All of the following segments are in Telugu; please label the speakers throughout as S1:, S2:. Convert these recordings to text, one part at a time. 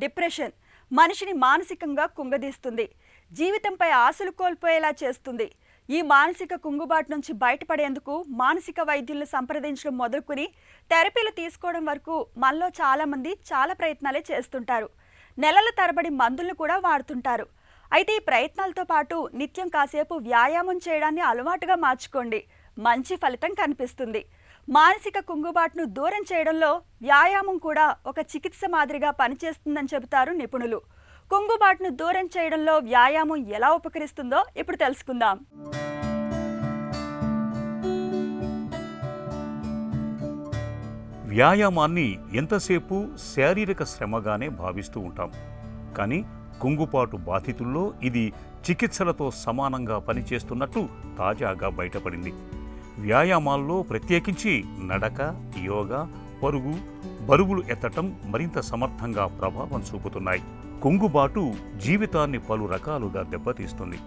S1: డిప్రెషన్ మనిషిని మానసికంగా కుంగదీస్తుంది, జీవితంపై ఆశలు కోల్పోయేలా చేస్తుంది. ఈ మానసిక కుంగుబాటు నుంచి బయటపడేందుకు మానసిక వైద్యులను సంప్రదించడం మొదలుకొని థెరపీలు తీసుకోవడం వరకు మనలో చాలామంది చాలా ప్రయత్నాలే చేస్తుంటారు. నెలల తరబడి మందులను కూడా వాడుతుంటారు. అయితే ఈ ప్రయత్నాలతో పాటు నిత్యం కాసేపు వ్యాయామం చేయడాన్ని అలవాటుగా మార్చుకోండి, మంచి ఫలితం కనిపిస్తుంది. మానసిక కుంగుబాటును దూరం చేయడంలో వ్యాయామం కూడా ఒక చికిత్స మాదిరిగా పనిచేస్తుందని చెబుతారు నిపుణులు. కుంగుబాటును దూరం చేయడంలో వ్యాయామం ఎలా ఉపకరిస్తుందో ఇప్పుడు తెలుసుకుందాం.
S2: వ్యాయామాన్ని ఎంతసేపు శారీరక శ్రమగానే భావిస్తూ ఉంటాం. కానీ కుంగుబాటు బాధితుల్లో ఇది చికిత్సలతో సమానంగా పనిచేస్తున్నట్టు తాజాగా బయటపడింది. వ్యాయామాల్లో ప్రత్యేకించి నడక, యోగా, పరుగు, బరువులు ఎత్తటం మరింత సమర్థంగా ప్రభావం చూపుతున్నాయి. కుంగుబాటు జీవితాన్ని పలు రకాలుగా దెబ్బతీస్తుంది.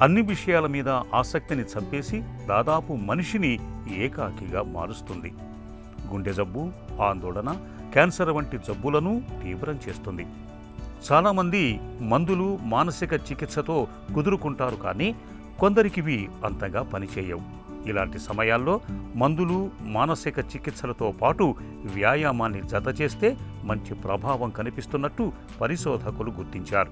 S2: అన్ని విషయాల మీద ఆసక్తిని చంపేసి దాదాపు మనిషిని ఏకాకిగా మారుస్తుంది. గుండె జబ్బు, ఆందోళన, క్యాన్సర్ వంటి జబ్బులను తీవ్రం చేస్తుంది. చాలామంది మందులు, మానసిక చికిత్సతో కుదురుకుంటారు, కానీ కొందరికివి అంతగా పనిచేయవు. ఇలాంటి సమయాల్లో మందులు, మానసిక చికిత్సలతో పాటు వ్యాయామాన్ని జతచేస్తే మంచి ప్రభావం కనిపిస్తున్నట్టు పరిశోధకులు గుర్తించారు.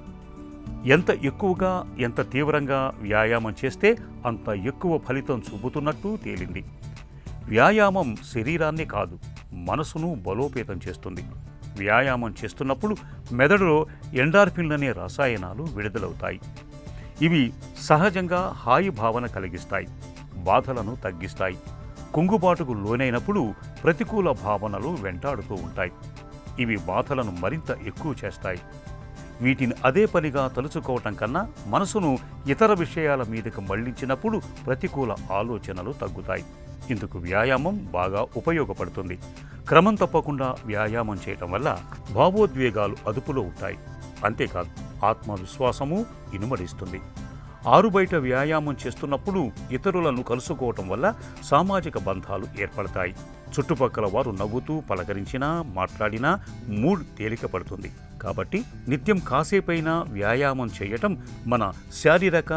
S2: ఎంత ఎక్కువగా, ఎంత తీవ్రంగా వ్యాయామం చేస్తే అంత ఎక్కువ ఫలితం చూపుతున్నట్టు తేలింది. వ్యాయామం శరీరాన్ని కాదు, మనసును బలోపేతం చేస్తుంది. వ్యాయామం చేస్తున్నప్పుడు మెదడులో ఎండార్ఫిన్లనే రసాయనాలు విడుదలవుతాయి. ఇవి సహజంగా హాయి భావన కలిగిస్తాయి, బాధలను తగ్గిస్తాయి. కుంగుబాటుకు లోనైనప్పుడు ప్రతికూల భావనలు వెంటాడుతూ ఉంటాయి. ఇవి బాధలను మరింత ఎక్కువ చేస్తాయి. వీటిని అదే పనిగా తలుచుకోవటం కన్నా మనసును ఇతర విషయాల మీదకు మళ్లించినప్పుడు ప్రతికూల ఆలోచనలు తగ్గుతాయి. ఇందుకు వ్యాయామం బాగా ఉపయోగపడుతుంది. క్రమం తప్పకుండా వ్యాయామం చేయటం వల్ల భావోద్వేగాలు అదుపులో ఉంటాయి. అంతేకాదు, ఆత్మవిశ్వాసము ఇనుమడిస్తుంది. ఆరుబయట వ్యాయామం చేస్తున్నప్పుడు ఇతరులను కలుసుకోవటం వల్ల సామాజిక బంధాలు ఏర్పడతాయి. చుట్టుపక్కల వారు నవ్వుతూ పలకరించినా, మాట్లాడినా మూడ్ తేలిక పడుతుంది. కాబట్టి నిత్యం కాసేపైనా వ్యాయామం చేయటం మన శారీరక,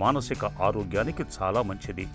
S2: మానసిక ఆరోగ్యానికి చాలా మంచిది.